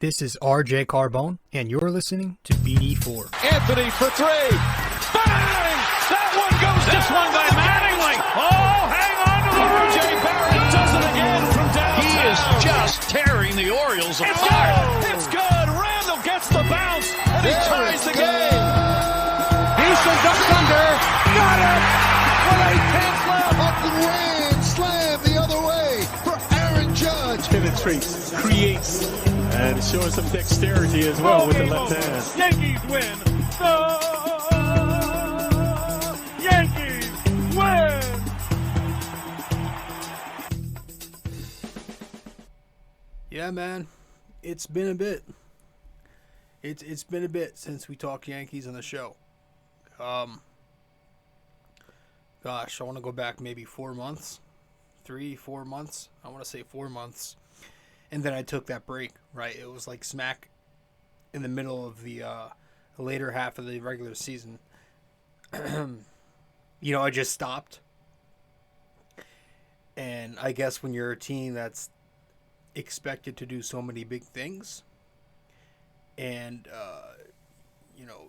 This is RJ Carbone, and you're listening to BD4. Anthony for three. Bang! That one goes this one by Mattingly. Oh, hang on to the RJ Barrett does it again from downtown. He is just tearing the Orioles apart. It's good. Randall gets the bounce, and he ties the game. Houston ducks under. Got it! With 8 left. Up and ran. Slam the other way for Aaron Judge. Penetrates, creates, and showing some dexterity as well with the left hand. Yankees win. The Yankees win. Yeah, man, it's been a bit. It's been a bit since we talked Yankees on the show. Gosh, I want to go back maybe 4 months, 3-4 months. I want to say 4 months. And then I took that break, right? It was like smack in the middle of the later half of the regular season. I just stopped. And I guess when you're a team that's expected to do so many big things, and,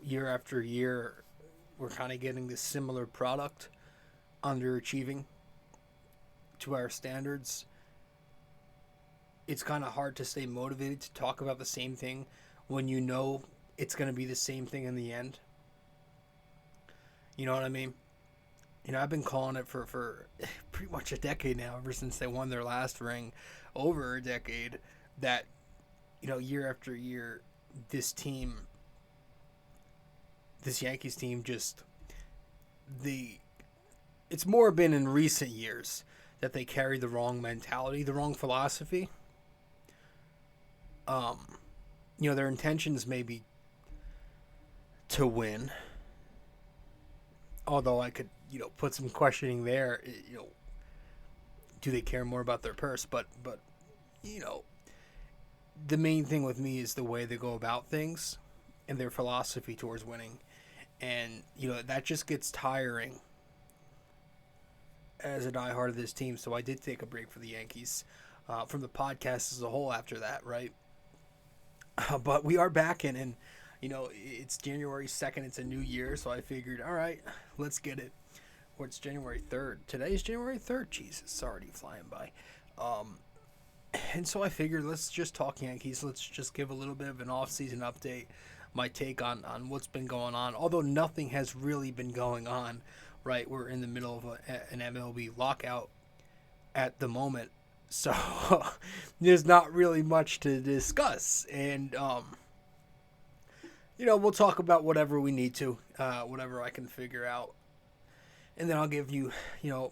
year after year, we're kind of getting this similar product, underachieving to our standards, it's kind of hard to stay motivated to talk about the same thing when you know it's going to be the same thing in the end. You know what I mean? I've been calling it for pretty much a decade now, ever since they won their last ring, over a decade, that, year after year, this Yankees team it's more been in recent years that they carry the wrong mentality, the wrong philosophy. Their intentions may be to win, although I could, put some questioning there. Do they care more about their purse? But the main thing with me is the way they go about things and their philosophy towards winning. And, that just gets tiring as a diehard of this team. So I did take a break for the Yankees from the podcast as a whole after that, right? But we are back in, and, it's January 2nd. It's a new year, so I figured, all right, let's get it. Or it's January 3rd. Today's January 3rd. Jesus, it's already flying by. And so I figured, let's just talk Yankees. Let's just give a little bit of an off-season update, my take on what's been going on. Although nothing has really been going on, right? We're in the middle of an MLB lockout at the moment. So there's not really much to discuss. And, we'll talk about whatever we need to, whatever I can figure out. And then I'll give you,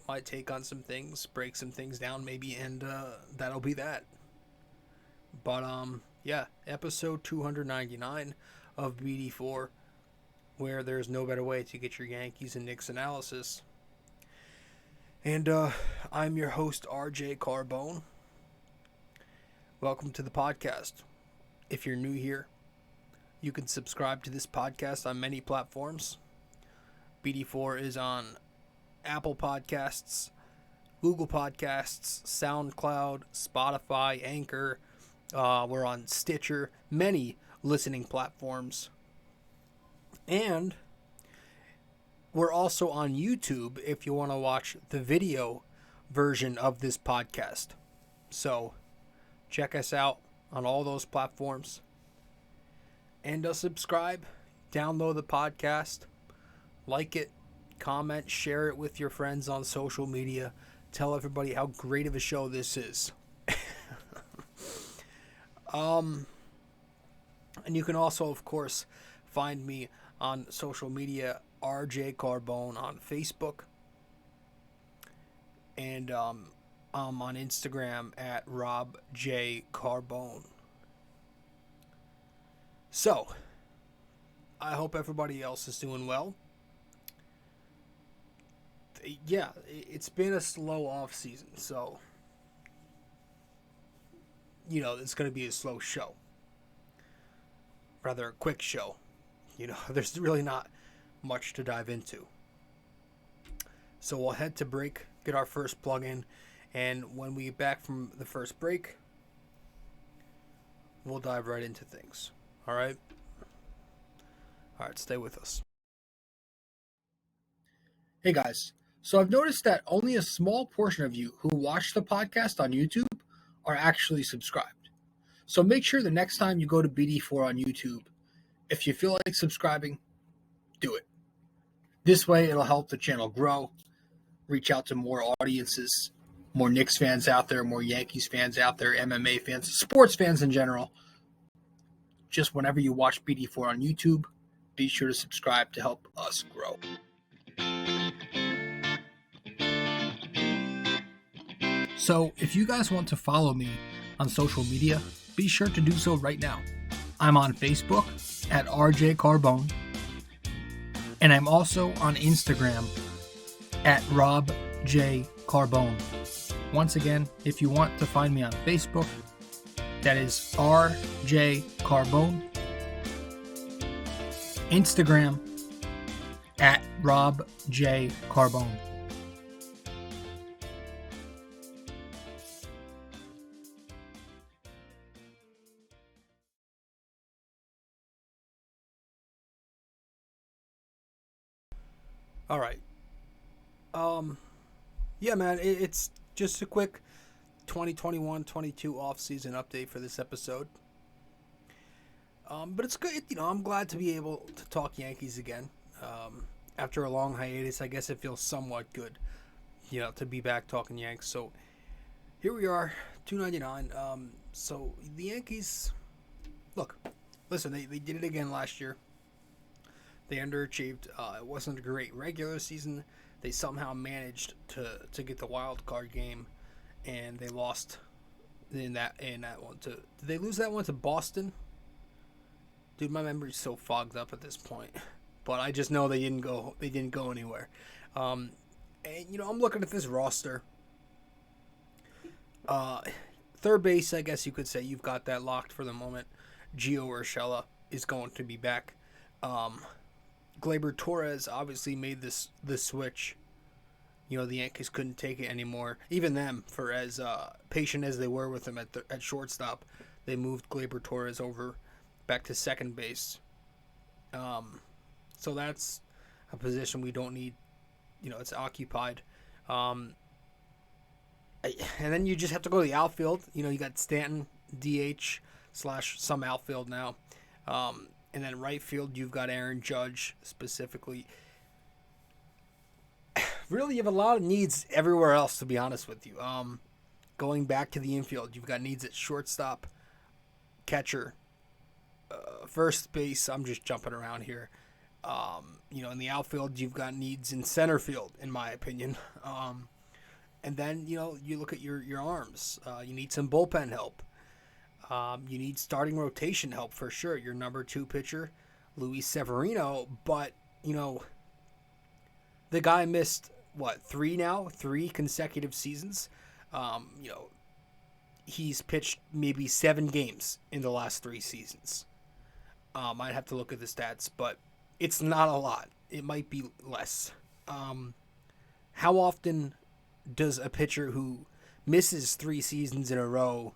my take on some things, break some things down maybe, and that'll be that. But, episode 299 of BD4, where there's no better way to get your Yankees and Knicks analysis. And I'm your host, RJ Carbone. Welcome to the podcast. If you're new here, you can subscribe to this podcast on many platforms. BD4 is on Apple Podcasts, Google Podcasts, SoundCloud, Spotify, Anchor. We're on Stitcher, many listening platforms. And we're also on YouTube if you want to watch the video version of this podcast. So check us out on all those platforms. And subscribe, download the podcast, like it, comment, share it with your friends on social media. Tell everybody how great of a show this is. And you can also, of course, find me on social media, RJ Carbone on Facebook. And I'm on Instagram at RobJCarbone. So, I hope everybody else is doing well. Yeah, it's been a slow off season, so it's going to be a slow show. Rather a quick show. There's really not much to dive into. So we'll head to break, get our first plug in, and when we get back from the first break, we'll dive right into things. All right? All right, stay with us. Hey guys, so I've noticed that only a small portion of you who watch the podcast on YouTube are actually subscribed. So make sure the next time you go to BD4 on YouTube, if you feel like subscribing, do it. This way it'll help the channel grow, reach out to more audiences, more Knicks fans out there, more Yankees fans out there, MMA fans, sports fans in general. Just whenever you watch BD4 on YouTube, be sure to subscribe to help us grow. So if you guys want to follow me on social media, be sure to do so right now. I'm on Facebook at rjcarbone, and I'm also on Instagram at rjcarbone. Once again, if you want to find me on Facebook, that is rjcarbone. Instagram at robjcarbone. All right. Yeah, man, it's just a quick 2021-22 offseason update for this episode. But it's good, I'm glad to be able to talk Yankees again. After a long hiatus, I guess it feels somewhat good, to be back talking Yanks. So here we are, 299. So the Yankees, look, listen, they did it again last year. They underachieved. It wasn't a great regular season. They somehow managed to get the wild card game, and they lost in that one. Did they lose that one to Boston? Dude, my memory's so fogged up at this point. But I just know they didn't go anywhere. And I'm looking at this roster. Third base, I guess you could say you've got that locked for the moment. Gio Urshela is going to be back. Gleyber Torres obviously made this switch. The Yankees couldn't take it anymore. Even them, for as patient as they were with him at shortstop, they moved Gleyber Torres over back to second base. So that's a position we don't need. It's occupied. And then you just have to go to the outfield. You got Stanton, DH / some outfield now. And then right field, you've got Aaron Judge specifically. Really, you have a lot of needs everywhere else, to be honest with you. Going back to the infield, you've got needs at shortstop, catcher, first base. I'm just jumping around here. In the outfield, you've got needs in center field, in my opinion. And then, you look at your arms. You need some bullpen help. You need starting rotation help for sure. Your number 2 pitcher, Luis Severino, but, the guy missed, 3 consecutive seasons. He's pitched maybe 7 games in the last 3 seasons. I'd have to look at the stats, but it's not a lot. It might be less. How often does a pitcher who misses 3 seasons in a row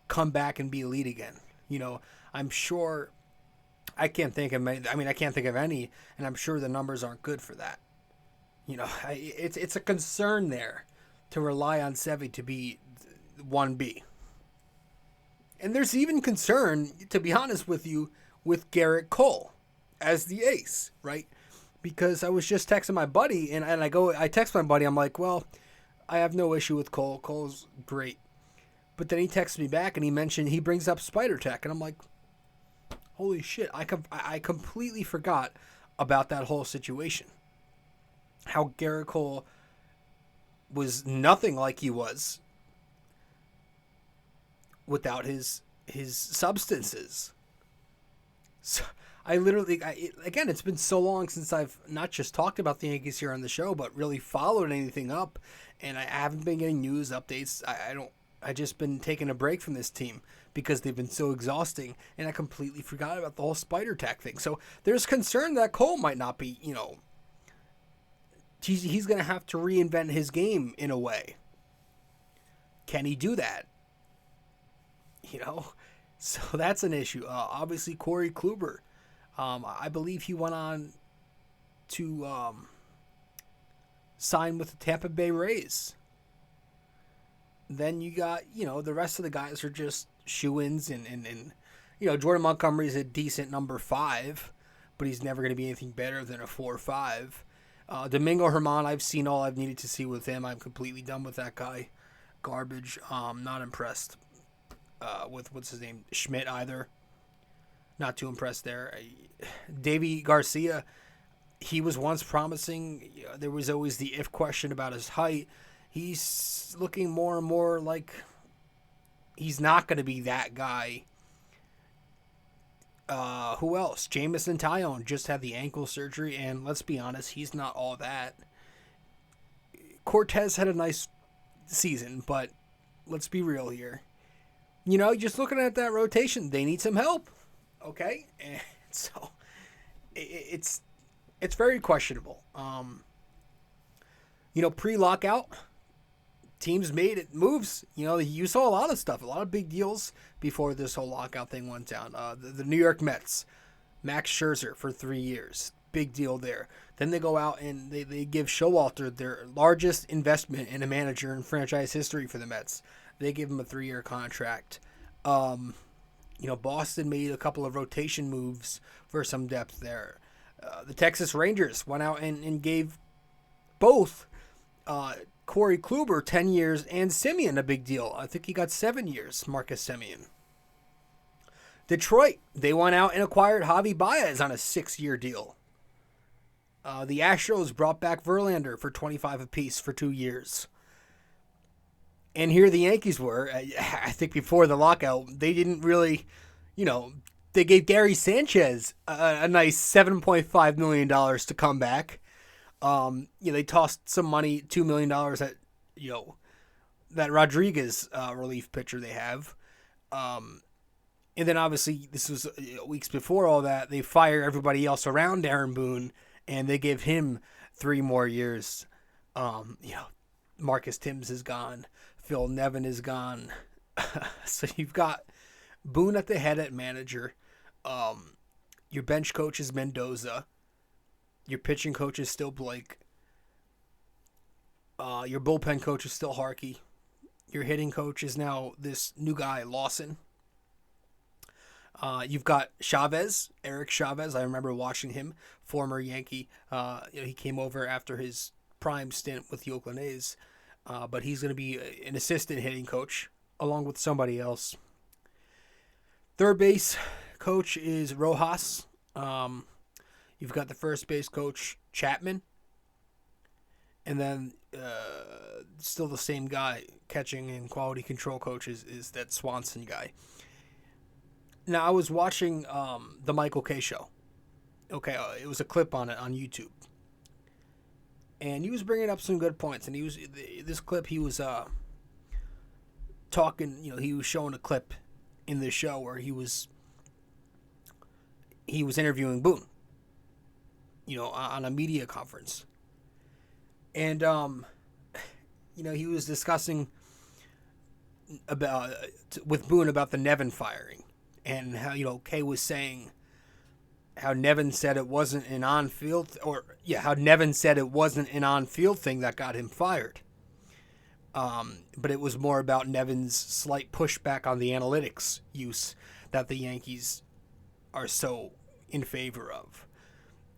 come back and be elite again? I'm sure I can't think of many. I can't think of any, and I'm sure the numbers aren't good for that. It's a concern there to rely on Sevy to be 1B. And there's even concern, to be honest with you, with Garrett Cole as the ace, right? Because I was just texting my buddy, and I text my buddy, I'm like, well, I have no issue with Cole. Cole's great. But then he texts me back and he brings up Spider Tech, and I'm like, holy shit, I completely forgot about that whole situation. How Garrett Cole was nothing like he was without his substances. So again, it's been so long since I've not just talked about the Yankees here on the show, but really followed anything up, and I haven't been getting news updates. I just been taking a break from this team because they've been so exhausting, and I completely forgot about the whole Spider Tech thing. So there's concern that Cole might not be, he's going to have to reinvent his game in a way. Can he do that? So that's an issue. Obviously, Corey Kluber. I believe he went on to sign with the Tampa Bay Rays. Then you got, the rest of the guys are just shoo-ins, and Jordan Montgomery is a decent number 5, but he's never going to be anything better than a 4 or 5. Domingo Germán, I've seen all I've needed to see with him. I'm completely done with that guy. Garbage. Not impressed with, what's his name, Schmidt either. Not too impressed there. Davy Garcia, he was once promising. There was always the if question about his height. He's looking more and more like he's not going to be that guy. Who else? Jamison Tyone just had the ankle surgery, and let's be honest, he's not all that. Cortez had a nice season, but let's be real here. Just looking at that rotation, they need some help. Okay? And so it's very questionable. Pre-lockout, teams made moves. You saw a lot of stuff, a lot of big deals before this whole lockout thing went down. The New York Mets, Max Scherzer for 3 years. Big deal there. Then they go out and they give Showalter their largest investment in a manager in franchise history for the Mets. They give him a 3-year contract. Boston made a couple of rotation moves for some depth there. The Texas Rangers went out and gave both Corey Kluber 10 years and Semien a big deal. I think he got 7 years, Marcus Semien. Detroit, they went out and acquired Javi Baez on a 6-year deal. The Astros brought back Verlander for $25 apiece for 2 years. And here the Yankees were, I think before the lockout, they didn't really, they gave Gary Sanchez a nice $7.5 million to come back. They tossed some money, $2 million at, that Rodriguez relief pitcher they have. And then obviously this was weeks before all that, they fire everybody else around Aaron Boone and they give him 3 more years. Marcus Timms is gone. Phil Nevin is gone. So you've got Boone at the head at manager. Your bench coach is Mendoza. Your pitching coach is still Blake. Your bullpen coach is still Harkey. Your hitting coach is now this new guy, Lawson. You've got Chavez, Eric Chavez. I remember watching him, former Yankee. He came over after his prime stint with the Oakland A's. But he's going to be an assistant hitting coach along with somebody else. Third base coach is Rojas. You've got the first base coach, Chapman. And then still the same guy, catching and quality control coach is that Swanson guy. Now, I was watching the Michael Kay show. Okay, it was a clip on it on YouTube. And he was bringing up some good points. And he was talking, he was showing a clip in the show where he was interviewing Boone, on a media conference. And, he was discussing with Boone about the Nevin firing and how, Kay was saying how Nevin said it wasn't an on-field thing that got him fired. But it was more about Nevin's slight pushback on the analytics use that the Yankees are so in favor of.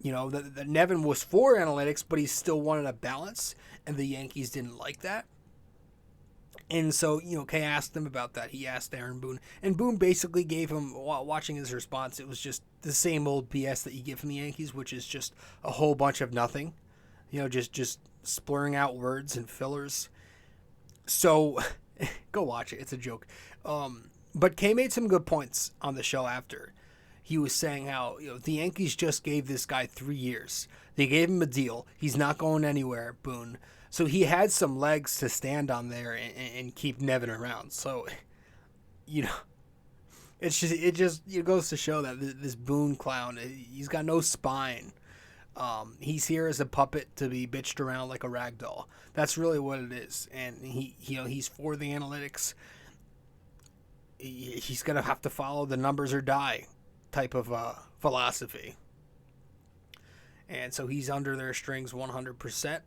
That Nevin was for analytics, but he still wanted a balance, and the Yankees didn't like that. And so, Kay asked him about that. He asked Aaron Boone, and Boone basically gave him, watching his response, it was just the same old BS that you get from the Yankees, which is just a whole bunch of nothing. Just splurring out words and fillers. So, go watch it. It's a joke. But Kay made some good points on the show after. He was saying how, the Yankees just gave this guy 3 years. They gave him a deal. He's not going anywhere, Boone. So he had some legs to stand on there and keep Nevin around. So, it goes to show that this Boone clown, he's got no spine. He's here as a puppet to be bitched around like a rag doll. That's really what it is. And he's for the analytics. he's going to have to follow the numbers or die type of philosophy. And so he's under their strings 100%.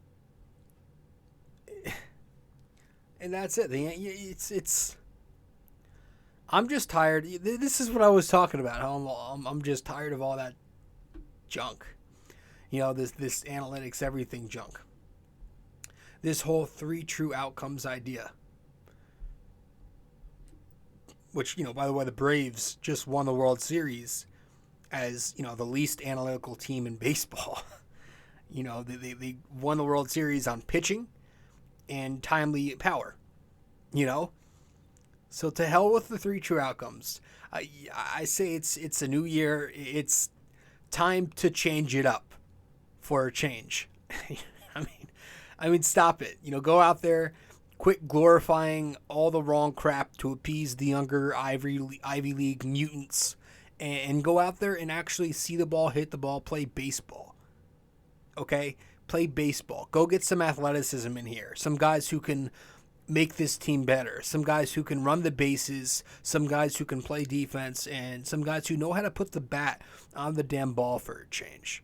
And that's it. It's. I'm just tired. This is what I was talking about. How I'm just tired of all that junk. This analytics everything junk. This whole 3 true outcomes idea. Which, by the way, the Braves just won the World Series as, the least analytical team in baseball. They won the World Series on pitching and timely power, So to hell with the 3 true outcomes. I say it's a new year. It's time to change it up for a change. I mean, stop it. Go out there, quit glorifying all the wrong crap to appease the younger Ivy League mutants, and go out there and actually see the ball, hit the ball, play baseball. Okay? Play baseball. Go get some athleticism in here. Some guys who can make this team better. Some guys who can run the bases. Some guys who can play defense. And some guys who know how to put the bat on the damn ball for a change.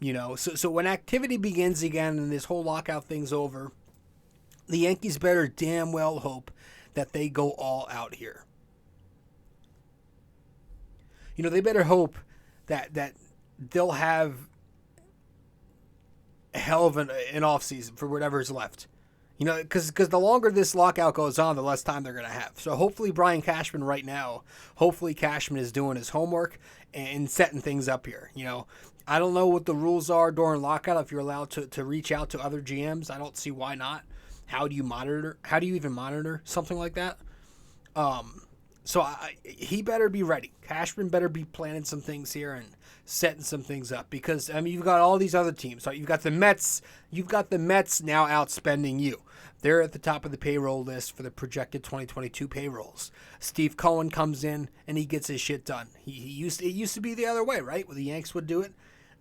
So when activity begins again and this whole lockout thing's over, the Yankees better damn well hope that they go all out here. They better hope that they'll have a hell of an offseason for whatever's left. Because the longer this lockout goes on, the less time they're going to have. So hopefully Brian Cashman right now, Cashman is doing his homework and setting things up here. I don't know what the rules are during lockout, if you're allowed to reach out to other GMs. I don't see why not. How do you even monitor something like that? So he better be ready. Cashman better be planning some things here and setting some things up, because you've got all these other teams. Right? You've got the Mets now outspending you. They're at the top of the payroll list for the projected 2022 payrolls. Steve Cohen comes in and he gets his shit done. It used to be the other way, right? Where the Yanks would do it.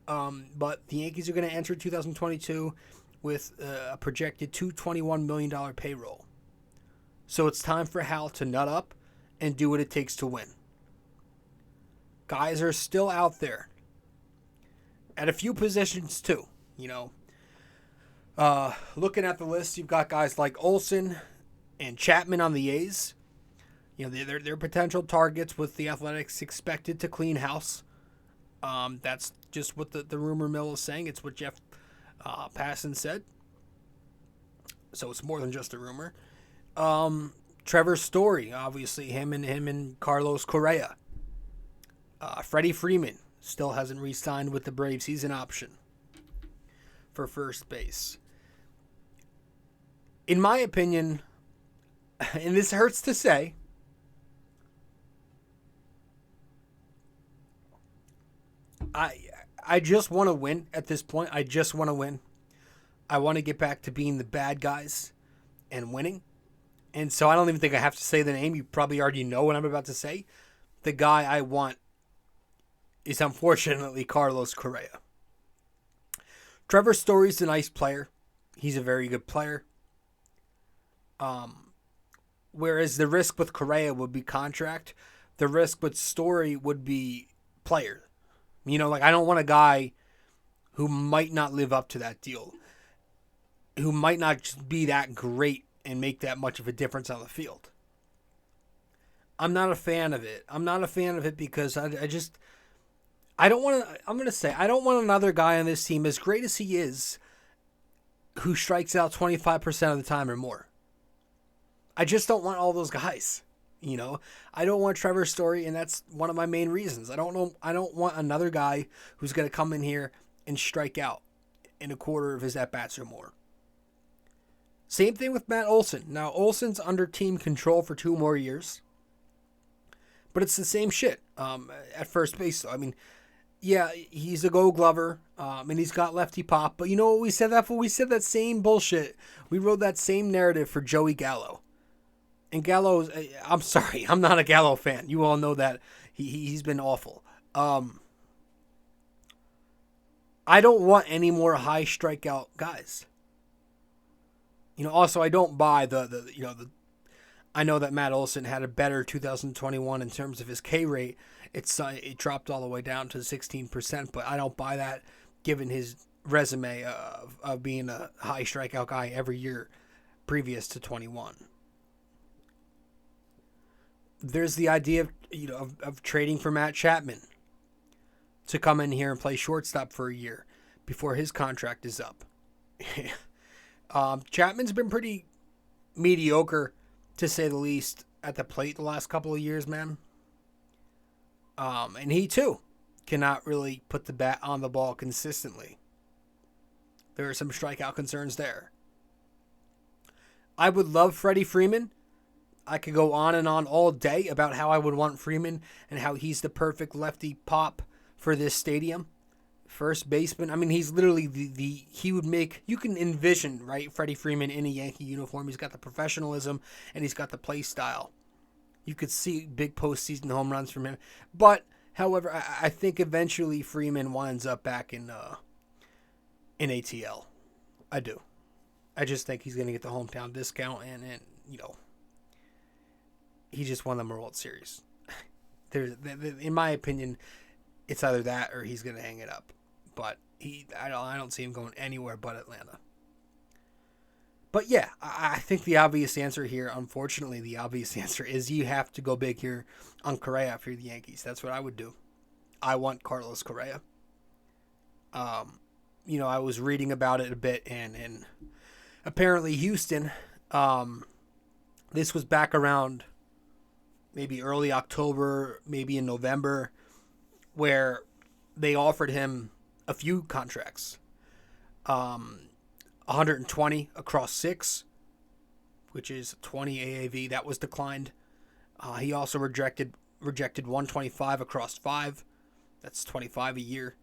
But the Yankees are going to enter 2022 with a projected $221 million payroll. So it's time for Hal to nut up and do what it takes to win. Guys are still out there at a few positions too, looking at the list, you've got guys like Olson and Chapman on the A's. They're potential targets, with the Athletics expected to clean house. That's just what the rumor mill is saying. It's what Jeff Passan said. So it's more than just a rumor. Trevor Story, obviously, him and Carlos Correa. Freddie Freeman still hasn't re-signed with the Braves. He's an option for first base. In my opinion, and this hurts to say, I just want to win at this point. I just want to win. I want to get back to being the bad guys and winning. And so I don't even think I have to say the name. You probably already know what I'm about to say. The guy I want is unfortunately Carlos Correa. Trevor Story's a nice player. He's a very good player. Whereas the risk with Correa would be contract, the risk with Story would be player. I don't want a guy who might not live up to that deal, who might not be that great and make that much of a difference on the field. I'm not a fan of it. I'm not a fan of it because I don't want to, I'm going to say, I don't want another guy on this team, as great as he is, who strikes out 25% of the time or more. I just don't want all those guys. I don't want Trevor Story, and that's one of my main reasons. I don't want another guy who's going to come in here and strike out in a quarter of his at-bats or more. Same thing with Matt Olson. Now, Olson's under team control for 2 more years. But it's the same shit at first base, though. Yeah, he's a Gold Glover, and he's got lefty pop. But you know what we said that for? We said that same bullshit. We wrote that same narrative for Joey Gallo. And Gallo's, I'm sorry, I'm not a Gallo fan. You all know that. He's been awful. I don't want any more high strikeout guys. Also, I don't buy I know that Matt Olson had a better 2021 in terms of his K rate. It dropped all the way down to 16%, but I don't buy that given his resume of being a high strikeout guy every year previous to 21. There's the idea of trading for Matt Chapman to come in here and play shortstop for a year before his contract is up. Chapman's been pretty mediocre, to say the least, at the plate the last couple of years, man. And he, too, cannot really put the bat on the ball consistently. There are some strikeout concerns there. I would love Freddie Freeman. I could go on and on all day about how I would want Freeman and how he's the perfect lefty pop for this stadium. First baseman. I mean, he's literally he would make, you can envision, right, Freddie Freeman in a Yankee uniform. He's got the professionalism and he's got the play style. You could see big postseason home runs from him. But, however, I think eventually Freeman winds up back in ATL. I do. I just think he's going to get the hometown discount and he just won the World Series. In my opinion, it's either that or he's going to hang it up. But I don't see him going anywhere but Atlanta. But yeah, I think the obvious answer here, unfortunately, the obvious answer is you have to go big here on Correa for the Yankees. That's what I would do. I want Carlos Correa. I was reading about it a bit, and apparently Houston, this was back around maybe early October, maybe in November, where they offered him a few contracts. 120 across 6, which is 20 AAV. That was declined. He also rejected 125 across 5. That's 25 a year.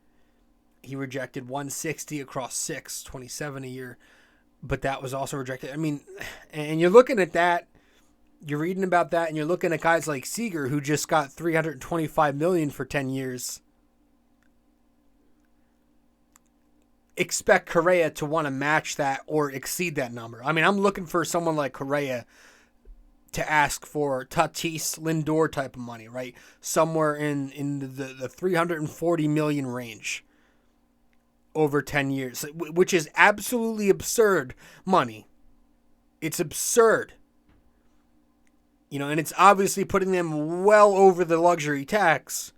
He rejected 160 across 6, 27 a year. But that was also rejected. I mean, and you're looking at that, you're reading about that, and you're looking at guys like Seager, who just got $325 million for 10 years. Expect Correa to want to match that or exceed that number. I mean, I'm looking for someone like Correa to ask for Tatis, Lindor type of money, right? Somewhere in the $340 million range over 10 years, which is absolutely absurd money. It's absurd. And it's obviously putting them well over the luxury tax.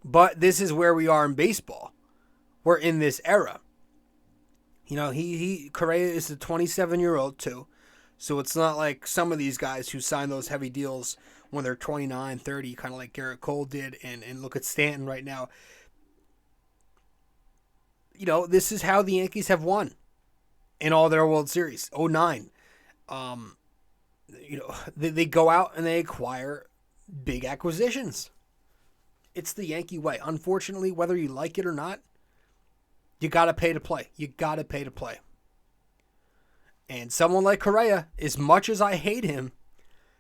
But this is where we are in baseball. We're in this era. Correa is a 27-year-old too. So it's not like some of these guys who sign those heavy deals when they're 29, 30, kind of like Garrett Cole did, and look at Stanton right now. This is how the Yankees have won in all their World Series. 09. They go out and they acquire big acquisitions. It's the Yankee way. Unfortunately, whether you like it or not, you got to pay to play. And someone like Correa, as much as I hate him,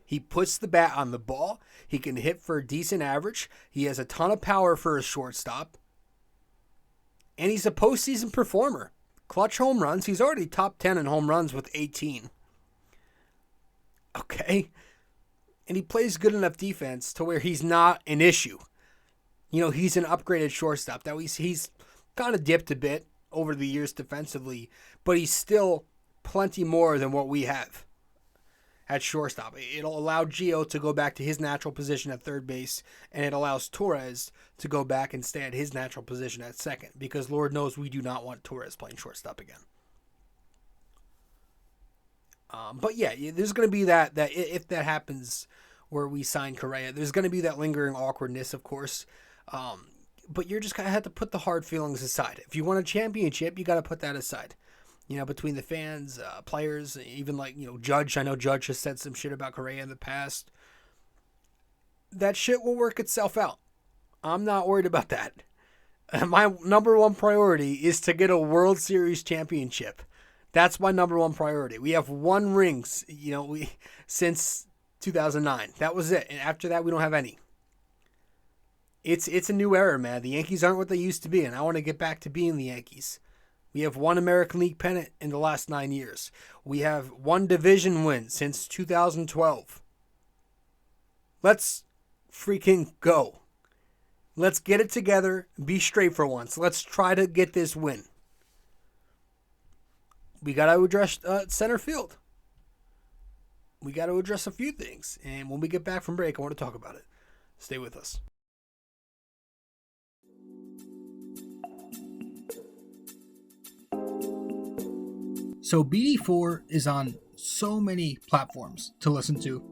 he puts the bat on the ball. He can hit for a decent average. He has a ton of power for a shortstop. And he's a postseason performer. Clutch home runs. He's already top 10 in home runs with 18. Okay? And he plays good enough defense to where he's not an issue. He's an upgraded shortstop. That he's kind of dipped a bit over the years defensively, but he's still plenty more than what we have at shortstop. It'll allow Gio to go back to his natural position at third base, and it allows Torres to go back and stay at his natural position at second, because Lord knows we do not want Torres playing shortstop again. But yeah, there's going to be that if that happens where we sign Correa, there's going to be that lingering awkwardness, of course. But you're just going to have to put the hard feelings aside. If you want a championship, you got to put that aside. Between the fans, players, even Judge. I know Judge has said some shit about Correa in the past. That shit will work itself out. I'm not worried about that. My number one priority is to get a World Series championship. That's my number one priority. We have one ring, since 2009. That was it. And after that, we don't have any. It's a new era, man. The Yankees aren't what they used to be, and I want to get back to being the Yankees. We have one American League pennant in the last 9 years. We have one division win since 2012. Let's freaking go. Let's get it together. Be straight for once. Let's try to get this win. We got to address center field. We got to address a few things. And when we get back from break, I want to talk about it. Stay with us. So BD4 is on so many platforms to listen to.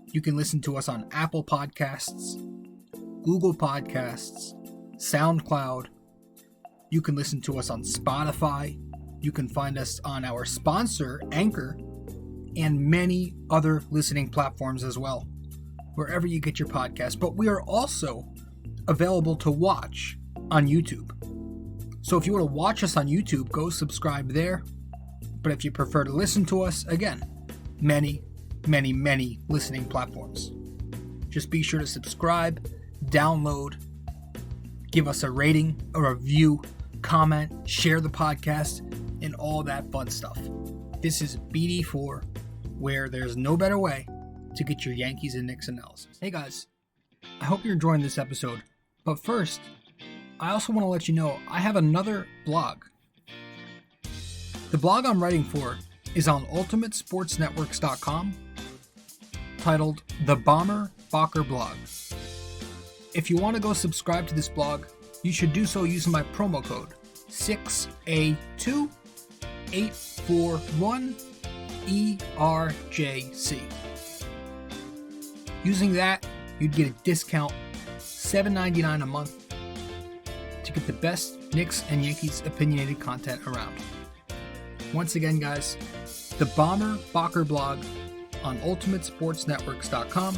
You can listen to us on Apple Podcasts, Google Podcasts, SoundCloud. You can listen to us on Spotify. You can find us on our sponsor, Anchor, and many other listening platforms as well, wherever you get your podcast. But we are also available to watch on YouTube. So if you want to watch us on YouTube, go subscribe there. But if you prefer to listen to us, again, many listening platforms. Just be sure to subscribe, download, give us a rating, a review, comment, share the podcast, and all that fun stuff. This is BD4, where there's no better way to get your Yankees and Knicks analysis. Hey guys, I hope you're enjoying this episode. But first, I also want to let you know I have another blog. The blog I'm writing for is on ultimatesportsnetworks.com, titled The Bomber Bacher Blog. If you want to go subscribe to this blog, you should do so using my promo code 6A2841ERJC. Using that, you'd get a discount, $7.99 a month, to get the best Knicks and Yankees opinionated content around. Once again, guys, the Bomber Bacher blog on ultimatesportsnetworks.com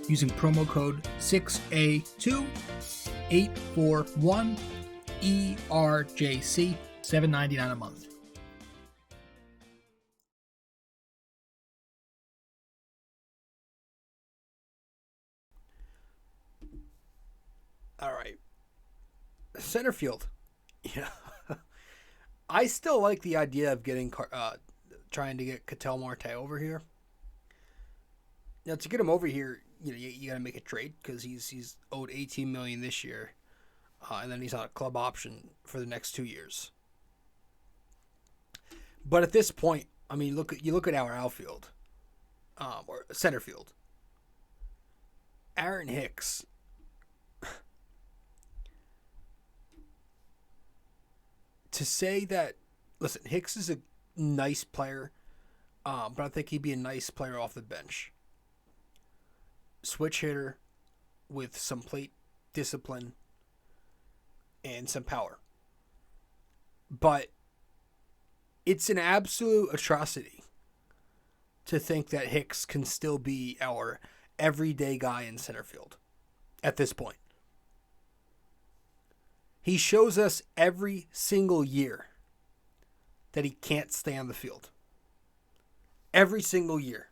using promo code 6A2841ERJC, $7.99 a month. All right. Center field. Yeah. I still like the idea of getting trying to get Ketel Marte over here. Now, to get him over here, you got to make a trade because he's owed $18 million this year, and then he's on a club option for the next 2 years. But at this point, I mean, you look at our outfield, or center field. Aaron Hicks. To say that, listen, Hicks is a nice player, but I think he'd be a nice player off the bench. Switch hitter with some plate discipline and some power. But it's an absolute atrocity to think that Hicks can still be our everyday guy in center field at this point. He shows us every single year that he can't stay on the field. Every single year.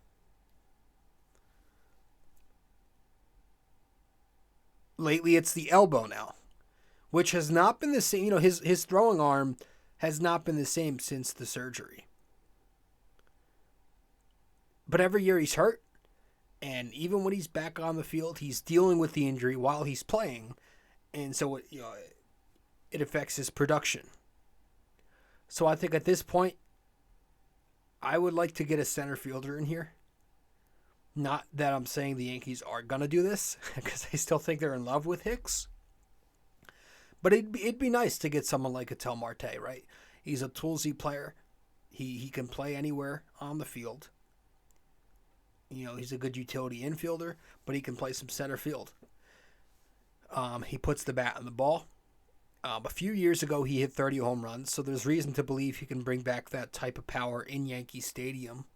Lately, it's the elbow now, which has not been the same. His throwing arm has not been the same since the surgery. But every year he's hurt, and even when he's back on the field, he's dealing with the injury while he's playing, and so it affects his production. So I think at this point, I would like to get a center fielder in here. Not that I'm saying the Yankees are going to do this, because I still think they're in love with Hicks. But it'd be nice to get someone like Ketel Marte, right? He's a toolsy player. He can play anywhere on the field. He's a good utility infielder, but he can play some center field. He puts the bat on the ball. A few years ago, he hit 30 home runs, so there's reason to believe he can bring back that type of power in Yankee Stadium.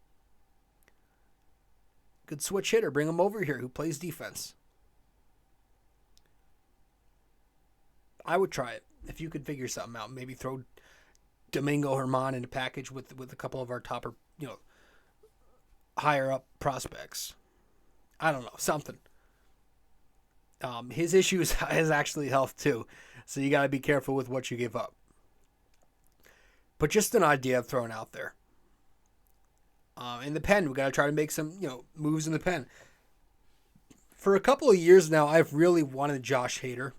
Good switch hitter. Bring him over here who plays defense. I would try it if you could figure something out. Maybe throw Domingo Germán in a package with a couple of our topper, higher up prospects. I don't know, something. His issue is actually health too, so you got to be careful with what you give up. But just an idea of throwing out there. In the pen, we got to try to make some, moves in the pen. For a couple of years now, I've really wanted Josh Hader.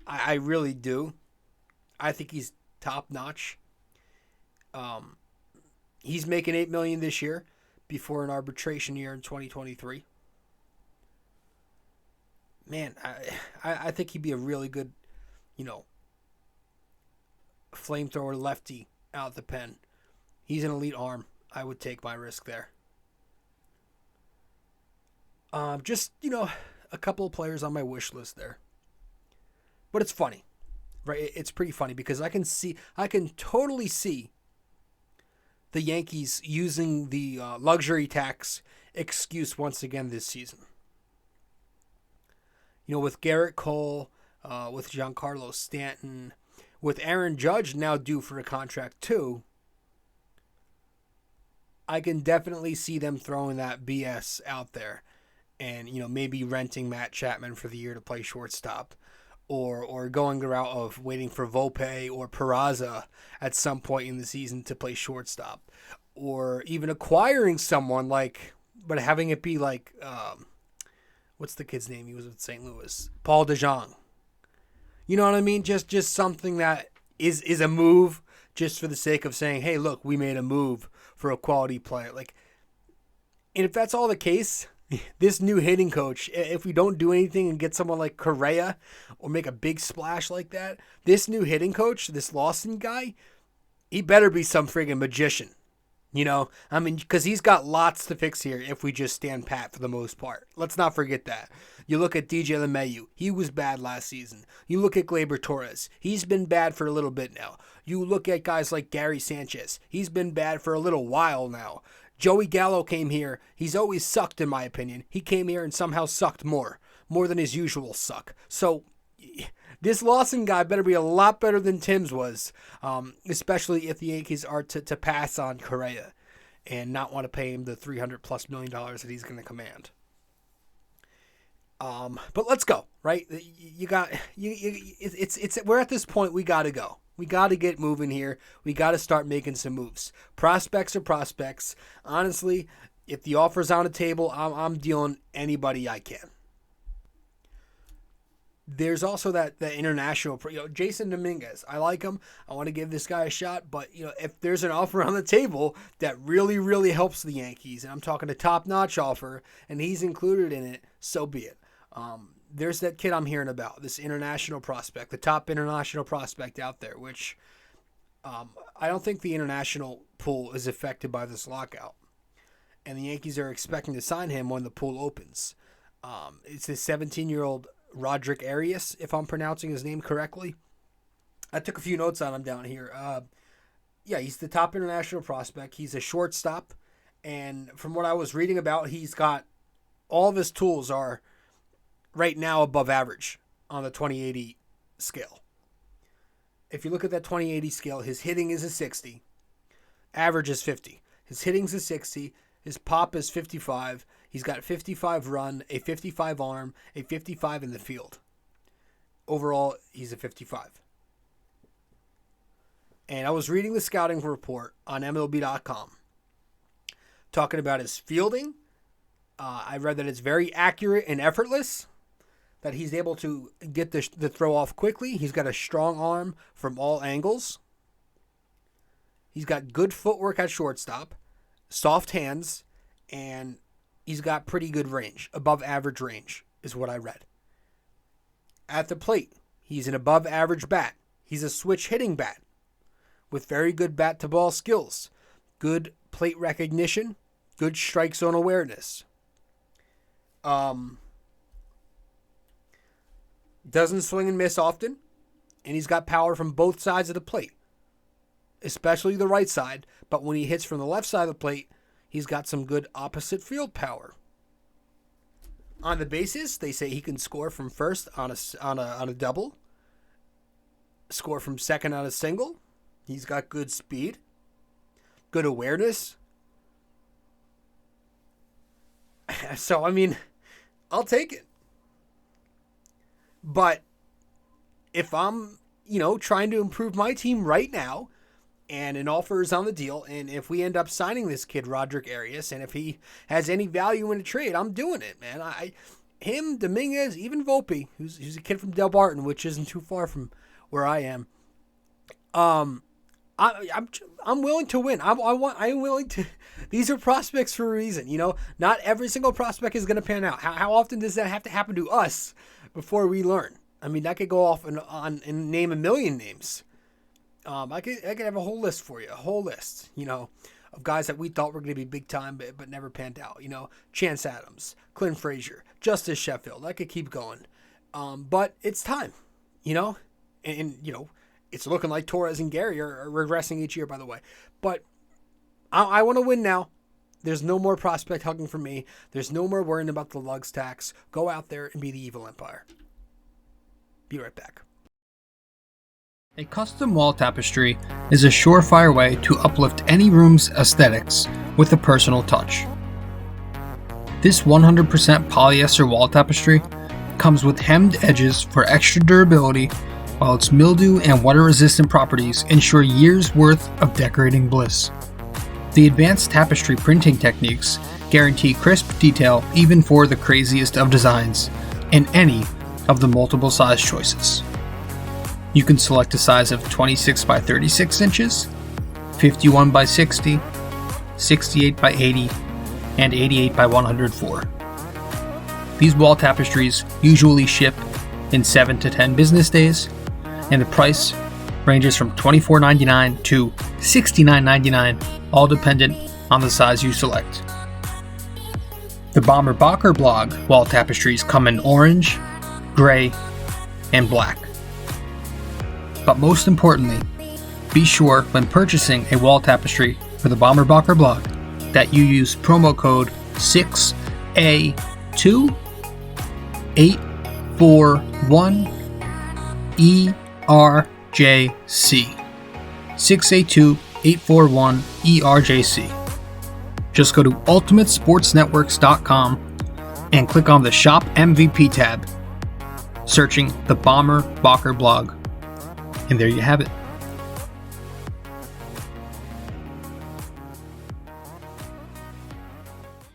I really do. I think he's top notch. He's making $8 million this year before an arbitration year in 2023. Man, I think he'd be a really good, flamethrower lefty out the pen. He's an elite arm. I would take my risk there. Just, a couple of players on my wish list there. But it's funny, right? It's pretty funny because I can totally see the Yankees using the luxury tax excuse once again this season. With Garrett Cole, with Giancarlo Stanton, with Aaron Judge now due for a contract too, I can definitely see them throwing that BS out there and, maybe renting Matt Chapman for the year to play shortstop or going the route of waiting for Volpe or Peraza at some point in the season to play shortstop or even acquiring someone but having it be like, what's the kid's name? He was with St. Louis. Paul DeJong. You know what I mean? Just something that is a move just for the sake of saying, hey, look, we made a move for a quality player. And if that's all the case, this new hitting coach, if we don't do anything and get someone like Correa or make a big splash like that, this new hitting coach, this Lawson guy, he better be some friggin' magician. Because he's got lots to fix here if we just stand pat for the most part. Let's not forget that. You look at DJ LeMahieu. He was bad last season. You look at Gleyber Torres. He's been bad for a little bit now. You look at guys like Gary Sanchez. He's been bad for a little while now. Joey Gallo came here. He's always sucked, in my opinion. He came here and somehow sucked more than his usual suck. So this Lawson guy better be a lot better than Tim's was, especially if the Yankees are to pass on Correa and not want to pay him the $300+ million that he's going to command. But let's go, right? We're at this point. We got to go. We got to get moving here. We got to start making some moves. Prospects are prospects. Honestly, if the offer's on the table, I'm dealing anybody I can. There's also that international, Jason Dominguez. I like him. I want to give this guy a shot. But, if there's an offer on the table that really, really helps the Yankees, and I'm talking a top-notch offer, and he's included in it, so be it. There's that kid I'm hearing about, this international prospect, the top international prospect out there, which I don't think the international pool is affected by this lockout. And the Yankees are expecting to sign him when the pool opens. It's this 17-year-old Roderick Arius, if I'm pronouncing his name correctly. I took a few notes on him down here. He's the top international prospect. He's a shortstop. And from what I was reading about, he's got all of his tools are right now above average on the 2080 scale. If you look at that 2080 scale, his hitting is a 60. Average is 50. His hitting's a 60. His pop is 55. He's got 55 run, a 55 arm, a 55 in the field. Overall, he's a 55. And I was reading the scouting report on MLB.com talking about his fielding. I read that it's very accurate and effortless, that he's able to get the throw off quickly. He's got a strong arm from all angles. He's got good footwork at shortstop, soft hands, and he's got pretty good range. Above average range is what I read. At the plate, he's an above average bat. He's a switch hitting bat with very good bat to ball skills, good plate recognition, good strike zone awareness. Doesn't swing and miss often, and he's got power from both sides of the plate, especially the right side. But when he hits from the left side of the plate, he's got some good opposite field power. On the bases, they say he can score from first on a double, score from second on a single. He's got good speed, good awareness. So, I'll take it. But if I'm, trying to improve my team right now. And an offer is on the deal. And if we end up signing this kid, Roderick Arius, and if he has any value in a trade, I'm doing it, man. Him, Dominguez, even Volpe, who's a kid from Del Barton, which isn't too far from where I am. I'm willing to win. I'm willing to. These are prospects for a reason. Not every single prospect is going to pan out. How often does that have to happen to us before we learn? I mean, that could go off and name a million names. I could have a whole list for you, of guys that we thought were going to be big time, but never panned out. Chance Adams, Clint Frazier, Justice Sheffield. I could keep going. But it's time, and it's looking like Torres and Gary are regressing each year, by the way. But I want to win now. There's no more prospect hugging for me. There's no more worrying about the lugs tax. Go out there and be the evil empire. Be right back. A custom wall tapestry is a surefire way to uplift any room's aesthetics with a personal touch. This 100% polyester wall tapestry comes with hemmed edges for extra durability, while its mildew and water-resistant properties ensure years' worth of decorating bliss. The advanced tapestry printing techniques guarantee crisp detail even for the craziest of designs in any of the multiple size choices. You can select a size of 26 by 36 inches, 51 by 60, 68 by 80, and 88 by 104. These wall tapestries usually ship in 7 to 10 business days, and the price ranges from $24.99 to $69.99, all dependent on the size you select. The Bomber Bacher blog wall tapestries come in orange, gray, and black. But most importantly, be sure when purchasing a wall tapestry for the Bomber Bacher blog that you use promo code 6A2841ERJC. 6A2841ERJC. Just go to ultimatesportsnetworks.com and click on the Shop MVP tab, searching the Bomber Bacher blog. And there you have it.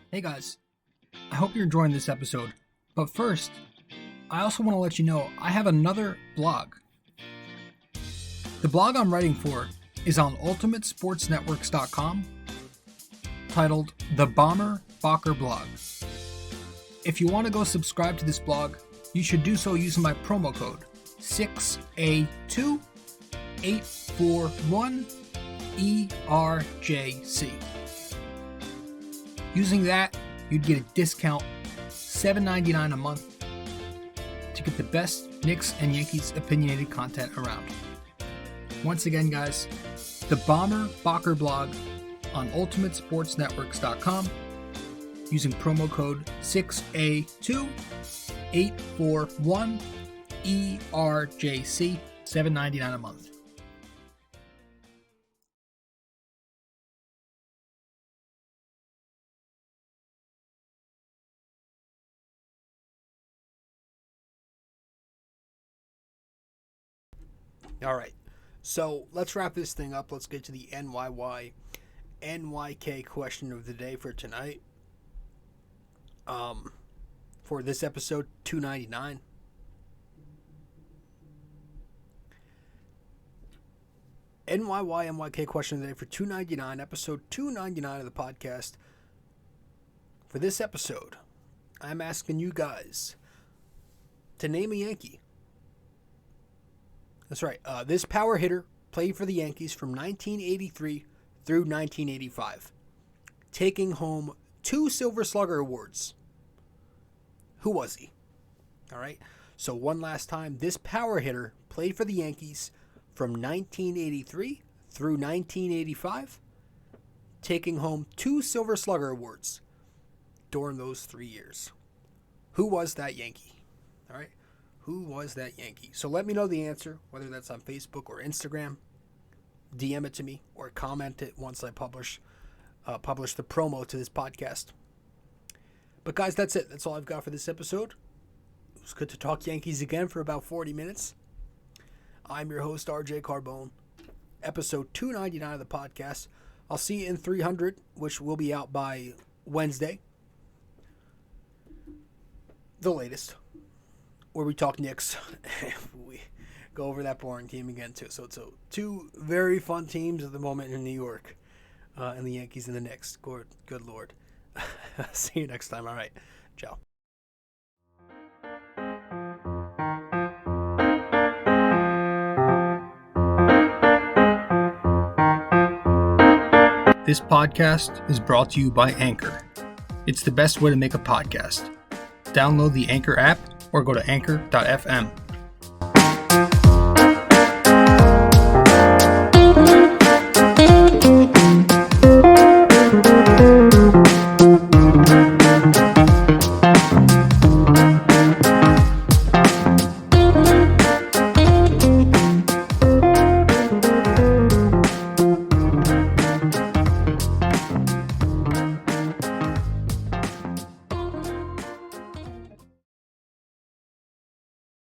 Hey guys, I hope you're enjoying this episode. But first, I also want to let you know I have another blog. The blog I'm writing for is on ultimatesportsnetworks.com, titled The Bomber Bacher Blog. If you want to go subscribe to this blog, you should do so using my promo code 6A2841ERJC. Using that, you'd get a discount, $7.99 a month, to get the best Knicks and Yankees opinionated content around. Once again, guys, the Bomber Bacher blog on ultimatesportsnetworks.com, using promo code 6A2841ERJC, $7.99 a month. All right, so let's wrap this thing up. Let's get to the NYY-NYK question of the day for tonight. For this episode 299. NYY-NYK question of the day for 299, episode 299 of the podcast. For this episode, I'm asking you guys to name a Yankee. That's right. This power hitter played for the Yankees from 1983 through 1985, taking home 2 Silver Slugger awards. Who was he? All right. So one last time, this power hitter played for the Yankees from 1983 through 1985, taking home 2 Silver Slugger awards during those 3 years. Who was that Yankee? All right. Who was that Yankee? So let me know the answer, whether that's on Facebook or Instagram. DM it to me or comment it once I publish the promo to this podcast. But guys, that's it. That's all I've got for this episode. It was good to talk Yankees again for about 40 minutes. I'm your host, rjcarbone. Episode 299 of the podcast. I'll see you in 300, which will be out by Wednesday. The latest. Where we talk Knicks. We go over that boring team again, too. So it's two very fun teams at the moment in New York. And the Yankees and the Knicks. Good Lord. See you next time. All right. Ciao. This podcast is brought to you by Anchor. It's the best way to make a podcast. Download the Anchor app or go to anchor.fm.